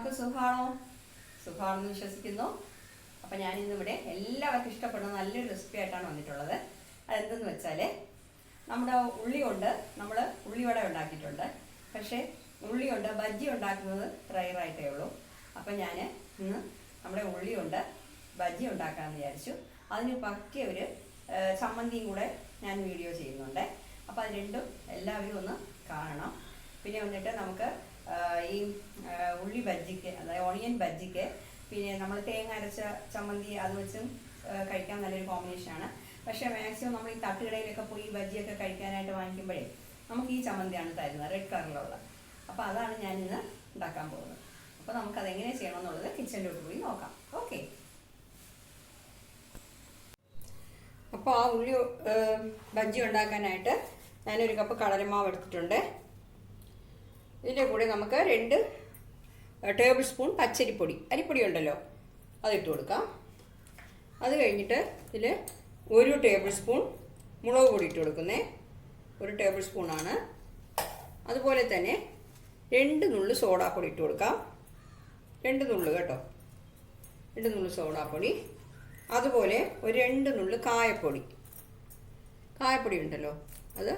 എല്ലാവർക്കും സുഖമാണെന്ന് വിശ്വസിക്കുന്നു. അപ്പോൾ ഞാനിന്നിവിടെ എല്ലാവർക്കും ഇഷ്ടപ്പെടുന്ന നല്ലൊരു റെസിപ്പി ആയിട്ടാണ് വന്നിട്ടുള്ളത്. അതെന്തെന്ന് വെച്ചാൽ നമ്മുടെ ഉള്ളി കൊണ്ട് നമ്മൾ ഉള്ളിവട ഉണ്ടാക്കിയിട്ടുണ്ട്. പക്ഷേ ഉള്ളി കൊണ്ട് ബജ്ജി ഉണ്ടാക്കുന്നത് റയറായിട്ടേ ഉള്ളൂ. അപ്പോൾ ഞാൻ ഇന്ന് നമ്മുടെ ഉള്ളി കൊണ്ട് ബജ്ജി ഉണ്ടാക്കാമെന്ന് വിചാരിച്ചു. അതിന് പറ്റിയ ഒരു ചമ്മന്തിയും കൂടെ ഞാൻ വീഡിയോ ചെയ്യുന്നുണ്ട്. അപ്പോൾ അത് രണ്ടും എല്ലാവരും ഒന്ന് കാണണം. പിന്നെ വന്നിട്ട് നമുക്ക് ഈ ഉള്ളി ബജ്ജിക്ക്, അതായത് ഓണിയൻ ബജ്ജിക്ക്, പിന്നെ നമ്മൾ തേങ്ങ അരച്ച ചമ്മന്തി അത് വെച്ചും കഴിക്കാൻ നല്ലൊരു കോമ്പിനേഷനാണ്. പക്ഷേ മാക്സിമം നമ്മൾ ഈ തട്ടുകടയിലൊക്കെ പോയി ബജ്ജിയൊക്കെ കഴിക്കാനായിട്ട് വാങ്ങിക്കുമ്പോഴേ നമുക്ക് ഈ ചമ്മന്തിയാണ് തരുന്നത്, റെഡ് കളറിലുള്ള. അപ്പോൾ അതാണ് ഞാനിന്ന് ഉണ്ടാക്കാൻ പോകുന്നത്. അപ്പോൾ നമുക്കതെങ്ങനെ ചെയ്യണമെന്നുള്ളത് കിച്ചണിലോട്ട് പോയി നോക്കാം. ഓക്കെ. അപ്പോൾ ആ ഉള്ളി ബജ്ജി ഉണ്ടാക്കാനായിട്ട് ഞാനൊരു കപ്പ് കടലമാവ് എടുത്തിട്ടുണ്ട്. ഇതിൻ്റെ കൂടെ നമുക്ക് 2 ടേബിൾ സ്പൂൺ അരിപ്പൊടി ഉണ്ടല്ലോ, അതിട്ട് കൊടുക്കാം. അത് കഴിഞ്ഞിട്ട് ഇതിൽ 1 ടേബിൾ സ്പൂൺ മുളക് പൊടി ഇട്ട് കൊടുക്കുന്നേ, 1 ടേബിൾ സ്പൂണാണ്. അതുപോലെ തന്നെ 2 നുള്ള് സോഡാപ്പൊടി ഇട്ട് കൊടുക്കാം, 2 നുള്ള് കേട്ടോ, 2 നുള്ള് സോഡാപ്പൊടി. അതുപോലെ ഒരു 2 നുള്ള് കായപ്പൊടി ഉണ്ടല്ലോ, അത്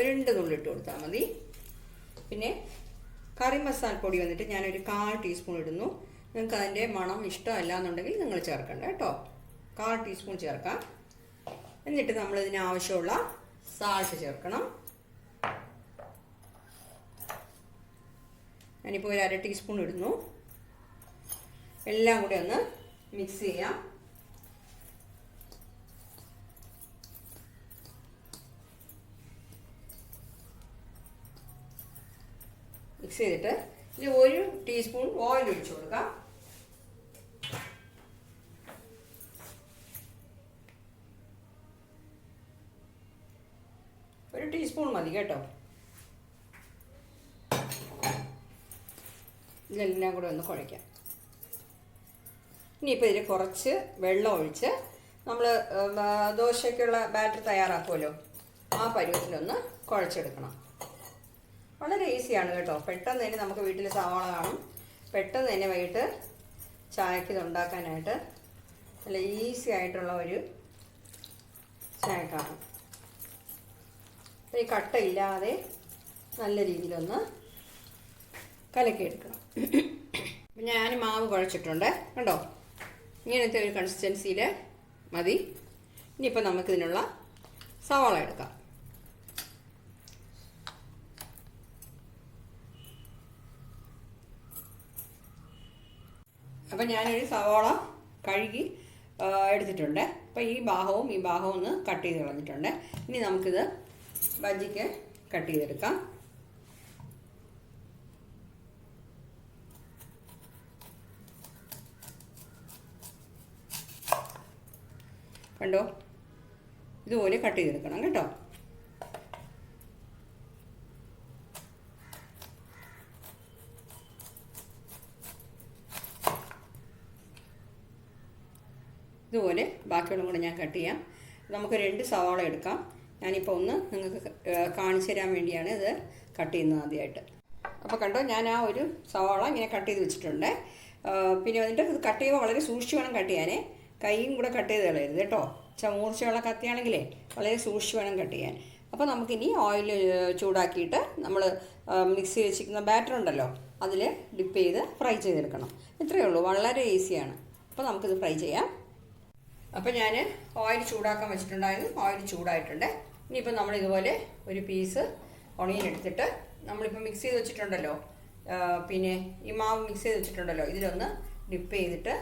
2 നുള്ള് ഇട്ട് കൊടുത്താൽ മതി. പിന്നെ കറി മസാല പൊടി വന്നിട്ട് ഞാനൊരു 1/4 ടീസ്പൂൺ ഇടുന്നു. നിങ്ങൾക്ക് അതിൻ്റെ മണം ഇഷ്ടമല്ല എന്നുണ്ടെങ്കിൽ നിങ്ങൾ ചേർക്കണ്ട കേട്ടോ, 1/4 ടീസ്പൂൺ ചേർക്കാം. എന്നിട്ട് നമ്മളിതിന് ആവശ്യമുള്ള സാൾട്ട് ചേർക്കണം. ഞാനിപ്പോൾ ഒരു 1/2 ടീസ്പൂൺ ഇടുന്നു. എല്ലാം കൂടി ഒന്ന് മിക്സ് ചെയ്യാം. മിക്സ് ചെയ്തിട്ട് ഇതിൽ 1 ടീസ്പൂൺ ഓയിൽ ഒഴിച്ചു കൊടുക്കാം. ഒരു ടീസ്പൂൺ മതി കേട്ടോ. ഇതെല്ലാം കൂടെ ഒന്ന് കുഴയ്ക്കാം. ഇനിയിപ്പോൾ ഇതിൽ കുറച്ച് വെള്ളം ഒഴിച്ച് നമ്മൾ ദോശയ്ക്കുള്ള ബാറ്റർ തയ്യാറാക്കുമല്ലോ, ആ പരുവത്തിലൊന്ന് കുഴച്ചെടുക്കണം. വളരെ ഈസിയാണ് കേട്ടോ. പെട്ടെന്ന് തന്നെ നമുക്ക് വീട്ടിൽ സവാള കാണും, പെട്ടെന്ന് തന്നെ വൈകിട്ട് ചായക്ക് ഇത് ഉണ്ടാക്കാനായിട്ട് നല്ല ഈസി ആയിട്ടുള്ള ഒരു സ്നാക്കാണ്. ഈ കട്ടയില്ലാതെ നല്ല രീതിയിലൊന്ന് കലക്കിയെടുക്കണം. ഞാൻ മാവ് കുഴച്ചിട്ടുണ്ട് കണ്ടോ, ഇങ്ങനത്തെ ഒരു കൺസിസ്റ്റൻസിയിൽ മതി. ഇനിയിപ്പോൾ നമുക്കിതിനുള്ള സവാള എടുക്കാം. അപ്പം ഞാനൊരു സവാള കഴുകി എടുത്തിട്ടുണ്ട്. അപ്പോൾ ഈ ഭാഗവും ഒന്ന് കട്ട് ചെയ്ത് കളഞ്ഞിട്ടുണ്ട്. ഇനി നമുക്കിത് ബജ്ജിക്ക് കട്ട് ചെയ്തെടുക്കാം. കണ്ടോ, ഇതുപോലെ കട്ട് ചെയ്തെടുക്കണം കേട്ടോ. ഇതുപോലെ ബാക്കിയുള്ള കൂടെ ഞാൻ കട്ട് ചെയ്യാം. നമുക്ക് 2 സവാള എടുക്കാം. ഞാനിപ്പോൾ ഒന്ന് നിങ്ങൾക്ക് കാണിച്ചു തരാൻ വേണ്ടിയാണ് ഇത് കട്ട് ചെയ്യുന്നത് ആദ്യമായിട്ട്. അപ്പോൾ കണ്ടോ, ഞാൻ ആ ഒരു സവാള ഇങ്ങനെ കട്ട് ചെയ്ത് വെച്ചിട്ടുണ്ട്. പിന്നെ വന്നിട്ട് ഇത് കട്ട് ചെയ്യുമ്പോൾ വളരെ സൂക്ഷിച്ച് വേണം കട്ട് ചെയ്യാനേ, കൈയും കൂടെ കട്ട് ചെയ്ത് കളയരുത് കേട്ടോ. മൂർച്ചയുള്ള കത്തിയാണെങ്കിലേ വളരെ സൂക്ഷിച്ച് വേണം കട്ട് ചെയ്യാൻ. അപ്പോൾ നമുക്കിനി ഓയിൽ ചൂടാക്കിയിട്ട് നമ്മൾ മിക്സ് ചെയ്ത് വെച്ചിരിക്കുന്ന ബാറ്റർ ഉണ്ടല്ലോ, അതിൽ ഡിപ്പ് ചെയ്ത് ഫ്രൈ ചെയ്തെടുക്കണം. ഇത്രയേ ഉള്ളൂ, വളരെ ഈസിയാണ്. അപ്പോൾ നമുക്കിത് ഫ്രൈ ചെയ്യാം. അപ്പോൾ ഞാൻ ഓയിൽ ചൂടാക്കാൻ വെച്ചിട്ടുണ്ടായിരുന്നു, ഓയിൽ ചൂടായിട്ടുണ്ട്. ഇനിയിപ്പോൾ നമ്മളിതുപോലെ ഒരു പീസ് ഒണിയൻ എടുത്തിട്ട് നമ്മളിപ്പോൾ മിക്സ് ചെയ്ത് വെച്ചിട്ടുണ്ടല്ലോ, പിന്നെ ഈ മാവ് മിക്സ് ചെയ്ത് വെച്ചിട്ടുണ്ടല്ലോ, ഇതിലൊന്ന് ഡിപ്പ് ചെയ്തിട്ട്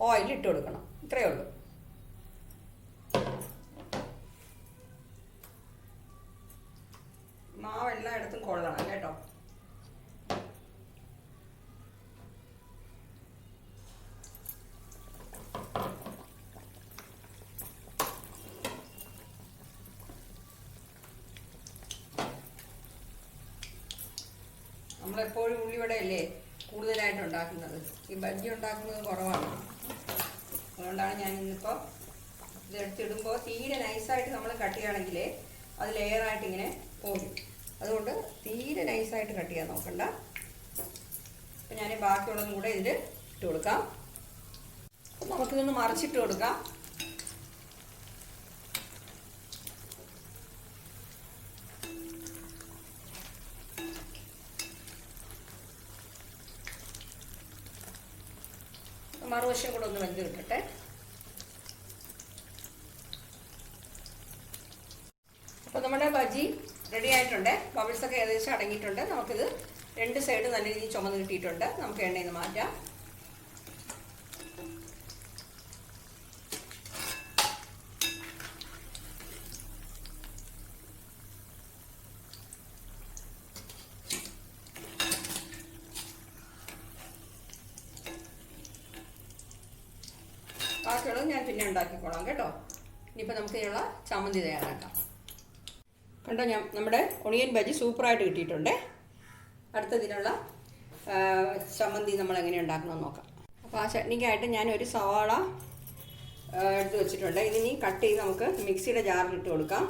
ഓയിൽ ഇട്ട് കൊടുക്കണം. ഇത്രയേ ഉള്ളൂ. മാവ് എല്ലായിടത്തും കൊള്ളണം കേട്ടോ. നമ്മളെപ്പോഴും ഉള്ളിവടയല്ലേ കൂടുതലായിട്ട് ഉണ്ടാക്കുന്നത്, ഈ ബജ്ജി ഉണ്ടാക്കുന്നത് കുറവാണ്. അതുകൊണ്ടാണ് ഞാൻ ഇന്നിപ്പോൾ ഇതെടുത്തിടുമ്പോൾ തീരെ നൈസായിട്ട് നമ്മൾ കട്ട് ചെയ്യുകയാണെങ്കിൽ അത് ലെയറായിട്ട് ഇങ്ങനെ പോകും. അതുകൊണ്ട് തീരെ നൈസായിട്ട് കട്ട് ചെയ്യാൻ നോക്കണ്ട. അപ്പോൾ ഞാൻ ബാക്കിയുള്ളതും കൂടെ ഇതിൽ ഇട്ട് കൊടുക്കാം. നമുക്കിതൊന്ന് മറിച്ചിട്ട് കൊടുക്കാം. മറുവശം കൂടെ ഒന്ന് വെന്ത് കിട്ടട്ടെ. അപ്പോൾ നമ്മുടെ ബജി റെഡി ആയിട്ടുണ്ട്. ബബിൾസൊക്കെ ഏകദേശം അടങ്ങിയിട്ടുണ്ട്. നമുക്കിത് രണ്ട് സൈഡ് നല്ല രീതിയിൽ ചുമന്ന് കിട്ടിയിട്ടുണ്ട്. നമുക്ക് എണ്ണയിൽ നിന്ന് മാറ്റാം. ബാക്കിയുള്ളത് ഞാൻ പിന്നെ ഉണ്ടാക്കിക്കോളാം കേട്ടോ. ഇനിയിപ്പോൾ നമുക്ക് ഇതിനുള്ള ചമ്മന്തി തയ്യാറാക്കാം. കണ്ടോ, നമ്മുടെ ഒണിയൻ ബജി സൂപ്പറായിട്ട് കിട്ടിയിട്ടുണ്ട്. അടുത്തതിനുള്ള ചമ്മന്തി നമ്മൾ എങ്ങനെ ഉണ്ടാക്കണമെന്ന് നോക്കാം. അപ്പോൾ ആ ചട്നിക്കായിട്ട് ഞാൻ ഒരു സവാള എടുത്ത് വെച്ചിട്ടുണ്ട്. ഇതിനി കട്ട് ചെയ്ത് നമുക്ക് മിക്സിയുടെ ജാറിൽ ഇട്ട് കൊടുക്കാം.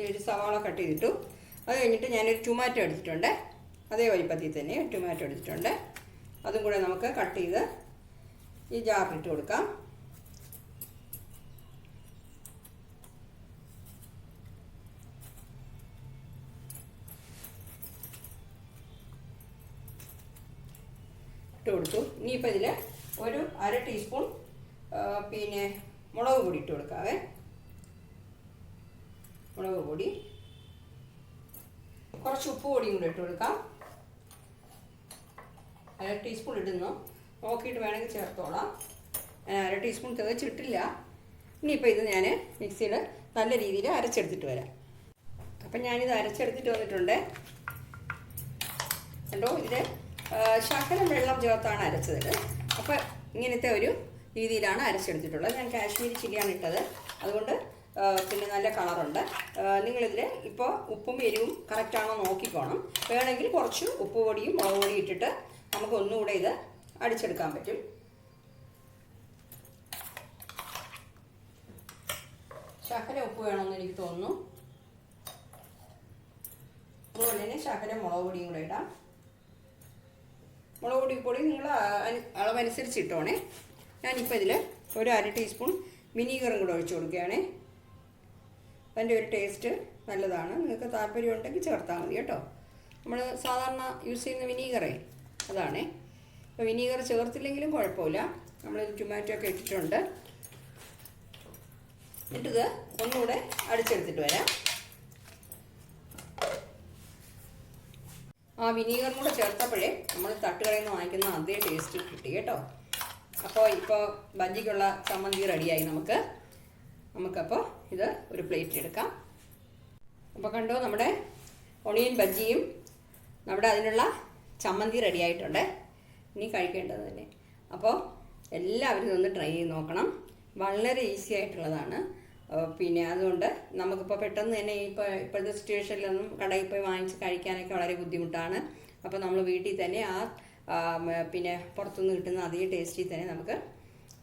ഒരു സവാള കട്ട് ചെയ്തിട്ടു. അത് കഴിഞ്ഞിട്ട് ഞാനൊരു ടൊമാറ്റോ എടുത്തിട്ടുണ്ട്. അതേ വലിപ്പത്തിൽ തന്നെ ടൊമാറ്റോ എടുത്തിട്ടുണ്ട്. അതും കൂടെ നമുക്ക് കട്ട് ചെയ്ത് ഈ ജാറിലിട്ട് കൊടുക്കാം. ഇട്ട് കൊടുത്തു. ഇനിയിപ്പോൾ ഇതിൽ ഒരു 1/2 ടീസ്പൂൺ പിന്നെ മുളക് പൊടി ഇട്ട് കൊടുക്കാവേ. മുളക് പൊടി, കുറച്ച് ഉപ്പ് പൊടിയും കൂടെ ഇട്ട് കൊടുക്കാം. 1/2 ടീസ്പൂൺ ഇടുന്നു. നോക്കിയിട്ട് വേണമെങ്കിൽ ചേർത്തോളാം. 1/2 ടീസ്പൂൺ തികച്ചിട്ടില്ല. ഇനിയിപ്പോൾ ഇത് ഞാൻ മിക്സിയിൽ നല്ല രീതിയിൽ അരച്ചെടുത്തിട്ട് വരാം. അപ്പം ഞാനിത് അരച്ചെടുത്തിട്ട് വന്നിട്ടുണ്ട്. കണ്ടോ, ഇതിൽ ശകലം വെള്ളം ചേർത്താണ് അരച്ചത്. അപ്പോൾ ഇങ്ങനത്തെ ഒരു രീതിയിലാണ് അരച്ചെടുത്തിട്ടുള്ളത്. ഞാൻ കാശ്മീരി ചില്ലിയാണ് ഇട്ടത്, അതുകൊണ്ട് പിന്നെ നല്ല കളറുണ്ട്. നിങ്ങളിതിൽ ഇപ്പോൾ ഉപ്പും എരിവും കറക്റ്റാണോ നോക്കിക്കോണം. വേണമെങ്കിൽ കുറച്ച് ഉപ്പ് പൊടിയും മുളക് പൊടിയും ഇട്ടിട്ട് നമുക്ക് ഒന്നുകൂടെ ഇത് അടിച്ചെടുക്കാൻ പറ്റും. ശകലം ഉപ്പ് വേണമെന്ന് എനിക്ക് തോന്നുന്നു. അതുപോലെ തന്നെ ശകലം മുളക് പൊടിയും കൂടെ ഇടാം. മുളക് പൊടി നിങ്ങൾ അളവനുസരിച്ച് ഇട്ടോണേ. ഞാനിപ്പോൾ ഇതിൽ ഒരു 1/2 ടീസ്പൂൺ വിനീഗറും കൂടെ ഒഴിച്ച് കൊടുക്കുകയാണേ. അതിൻ്റെ ഒരു ടേസ്റ്റ് നല്ലതാണ്. നിങ്ങൾക്ക് താല്പര്യം ഉണ്ടെങ്കിൽ ചേർത്താൽ മതി കേട്ടോ. നമ്മൾ സാധാരണ യൂസ് ചെയ്യുന്ന വിനീഗറേ അതാണേ. അപ്പോൾ വിനീഗർ ചേർത്തില്ലെങ്കിലും കുഴപ്പമില്ല. നമ്മൾ ടൊമാറ്റോ ഒക്കെ ഇട്ടിട്ടുണ്ട്. എന്നിട്ടിത് ഒന്നുകൂടെ അടിച്ചെടുത്തിട്ട് വരാം. ആ വിനീഗറും കൂടെ ചേർത്തപ്പോഴേ നമ്മൾ തട്ടുകടയിൽ നിന്ന് വാങ്ങിക്കുന്ന അതേ ടേസ്റ്റ് കിട്ടി കേട്ടോ. അപ്പോൾ ഇപ്പോൾ ബജിക്കുള്ള ചമ്മന്തി റെഡിയായി. നമുക്കപ്പോൾ ഇത് ഒരു പ്ലേറ്റിൽ എടുക്കാം. അപ്പോൾ കണ്ടോ, നമ്മുടെ ഒണിയൻ ബജിയും നമ്മുടെ അതിനുള്ള ചമ്മന്തി റെഡി ആയിട്ടുണ്ട്. ഇനി കഴിക്കേണ്ടത് തന്നെ. അപ്പോൾ എല്ലാവരും ഇതൊന്ന് ട്രൈ ചെയ്ത് നോക്കണം. വളരെ ഈസി ആയിട്ടുള്ളതാണ്. പിന്നെ അതുകൊണ്ട് നമുക്കിപ്പോൾ പെട്ടെന്ന് തന്നെ ഇപ്പോഴത്തെ സിറ്റുവേഷനിലൊന്നും കടയിൽ പോയി വാങ്ങിച്ച് കഴിക്കാനൊക്കെ വളരെ ബുദ്ധിമുട്ടാണ്. അപ്പോൾ നമ്മൾ വീട്ടിൽ തന്നെ പിന്നെ പുറത്തുനിന്ന് കിട്ടുന്ന അതേ ടേസ്റ്റിൽ തന്നെ നമുക്ക്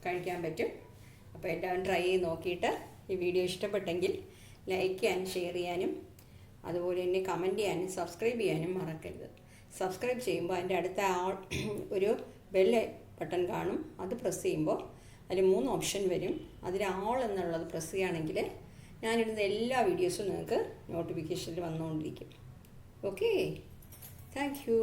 കഴിക്കാൻ പറ്റും. അപ്പോൾ എല്ലാവരും ട്രൈ ചെയ്ത് നോക്കിയിട്ട് ഈ വീഡിയോ ഇഷ്ടപ്പെട്ടെങ്കിൽ ലൈക്ക് ചെയ്യാനും ഷെയർ ചെയ്യാനും അതുപോലെ തന്നെ കമൻറ്റ് ചെയ്യാനും സബ്സ്ക്രൈബ് ചെയ്യാനും മറക്കരുത്. സബ്സ്ക്രൈബ് ചെയ്യുമ്പോൾ അതിൻ്റെ അടുത്ത ഒരു ബെൽ ബട്ടൺ കാണും. അത് പ്രസ് ചെയ്യുമ്പോൾ അതിൽ 3 ഓപ്ഷൻ വരും. അതിൽ ആൾ എന്നുള്ളത് പ്രസ് ചെയ്യുകയാണെങ്കിൽ ഞാനിടുന്ന എല്ലാ വീഡിയോസും നിങ്ങൾക്ക് നോട്ടിഫിക്കേഷനിൽ വന്നുകൊണ്ടിരിക്കും. Okay, thank you.